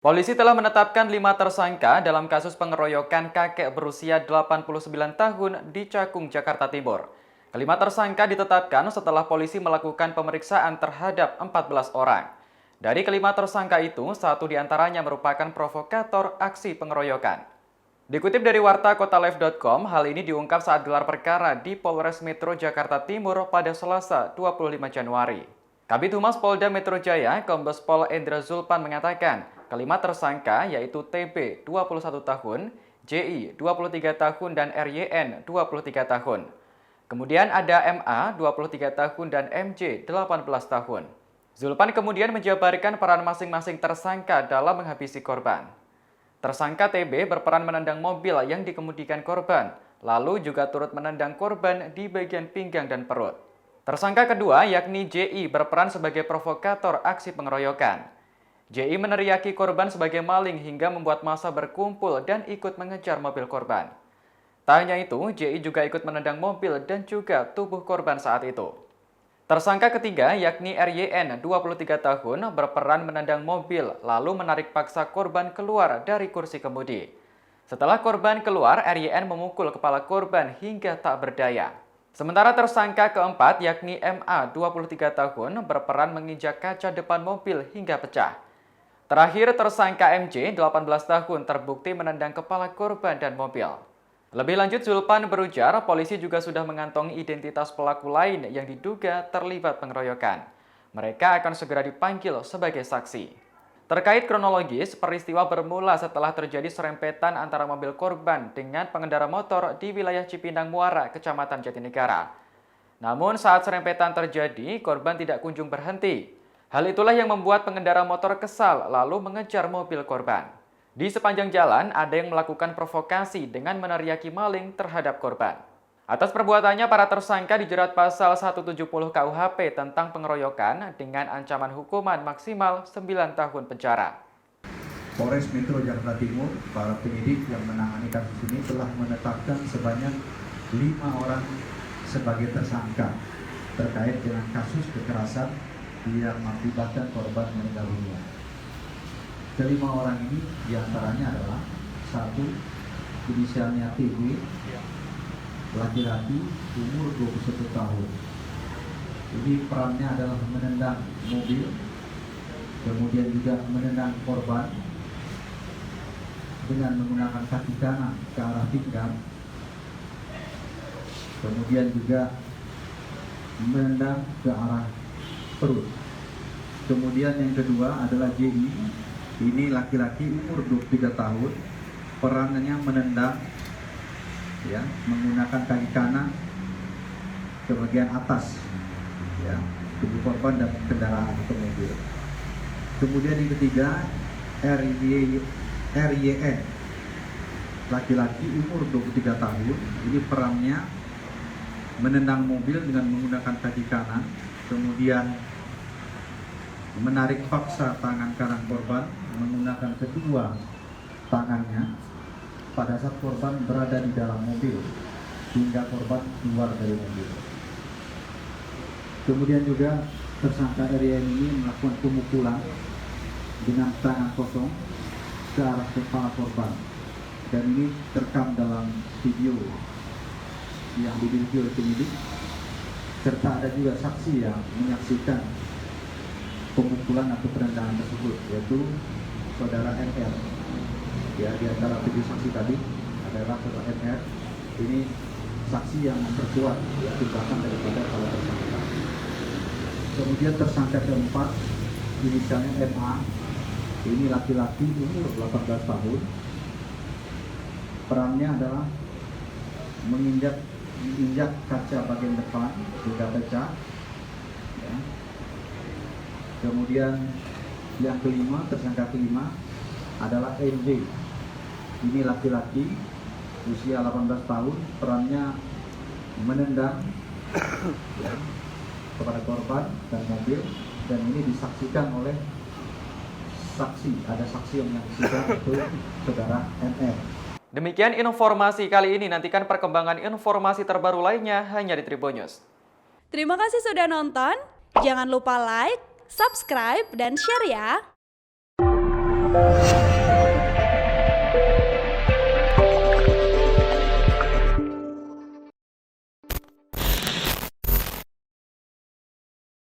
Polisi telah menetapkan 5 tersangka dalam kasus pengeroyokan kakek berusia 89 tahun di Cakung, Jakarta Timur. Kelima tersangka ditetapkan setelah polisi melakukan pemeriksaan terhadap 14 orang. Dari kelima tersangka itu, satu diantaranya merupakan provokator aksi pengeroyokan. Dikutip dari warta kotalive.com, hal ini diungkap saat gelar perkara di Polres Metro Jakarta Timur pada Selasa 25 Januari. Kabid Humas Polda Metro Jaya, Kombes Pol Endra Zulpan mengatakan, kelima tersangka yaitu TB 21 tahun, JI 23 tahun, dan RYN 23 tahun. Kemudian ada MA 23 tahun dan MJ 18 tahun. Zulpan kemudian menjabarkan peran masing-masing tersangka dalam menghabisi korban. Tersangka TB berperan menendang mobil yang dikemudikan korban, lalu juga turut menendang korban di bagian pinggang dan perut. Tersangka kedua yakni JI berperan sebagai provokator aksi pengeroyokan. JI meneriaki korban sebagai maling hingga membuat massa berkumpul dan ikut mengejar mobil korban. Tak hanya itu, JI juga ikut menendang mobil dan juga tubuh korban saat itu. Tersangka ketiga yakni RYN 23 tahun berperan menendang mobil lalu menarik paksa korban keluar dari kursi kemudi. Setelah korban keluar, RYN memukul kepala korban hingga tak berdaya. Sementara tersangka keempat yakni MA 23 tahun berperan menginjak kaca depan mobil hingga pecah. Terakhir tersangka MJ 18 tahun terbukti menendang kepala korban dan mobil. Lebih lanjut, Zulpan berujar polisi juga sudah mengantongi identitas pelaku lain yang diduga terlibat pengeroyokan. Mereka akan segera dipanggil sebagai saksi. Terkait kronologis, peristiwa bermula setelah terjadi serempetan antara mobil korban dengan pengendara motor di wilayah Cipinang Muara, Kecamatan Jatinegara. Namun saat serempetan terjadi, korban tidak kunjung berhenti. Hal itulah yang membuat pengendara motor kesal lalu mengejar mobil korban. Di sepanjang jalan, ada yang melakukan provokasi dengan meneriaki maling terhadap korban. Atas perbuatannya, para tersangka dijerat pasal 170 KUHP tentang pengeroyokan dengan ancaman hukuman maksimal 9 tahun penjara. Polres Metro Jakarta Timur, para penyidik yang menangani kasus ini telah menetapkan sebanyak 5 orang sebagai tersangka terkait dengan kasus kekerasan yang mengakibatkan korban meninggal dunia. Kelima orang ini diantaranya adalah satu, inisialnya TB, laki-laki, umur 21 tahun. Ini perannya adalah menendang mobil, kemudian juga menendang korban dengan menggunakan kaki kanan ke arah pinggang, kemudian juga menendang ke arah perut. Kemudian yang kedua adalah JI. Ini laki-laki umur 23 tahun, perannya menendang ya, menggunakan kaki kanan ke bagian atas ya, tubuh korban dan kendaraan atau mobil. Kemudian yang ketiga RYN, laki-laki umur 23 tahun, ini perannya menendang mobil dengan menggunakan kaki kanan, kemudian menarik paksa tangan kanan korban menggunakan kedua tangannya pada saat korban berada di dalam mobil hingga korban keluar dari mobil. Kemudian juga tersangka RYN ini melakukan pemukulan dengan tangan kosong ke arah kepala korban, dan ini terekam dalam video yang dimiliki oleh penyidik, serta ada juga saksi yang menyaksikan pemukulan atau perendahan tersebut, yaitu saudara NR. Ya, di antara 7 saksi tadi adalah saudara NR. Ini saksi yang memperkuat ya, tindakan daripada para tersangka. Kemudian tersangka keempat, inisialnya MA. Ini laki-laki umur 18 tahun. Perannya adalah menginjak kaca bagian depan hingga pecah. Ya. Kemudian yang kelima, tersangka kelima adalah MJ. Ini laki-laki usia 18 tahun, perannya menendang ya, kepada korban dan mobil, dan ini disaksikan oleh saksi. Ada saksi yang menyaksikan, itu saudara NR. Demikian informasi kali ini, nantikan perkembangan informasi terbaru lainnya hanya di Tribun News. Terima kasih sudah nonton, jangan lupa like, subscribe, dan share ya! Thank you.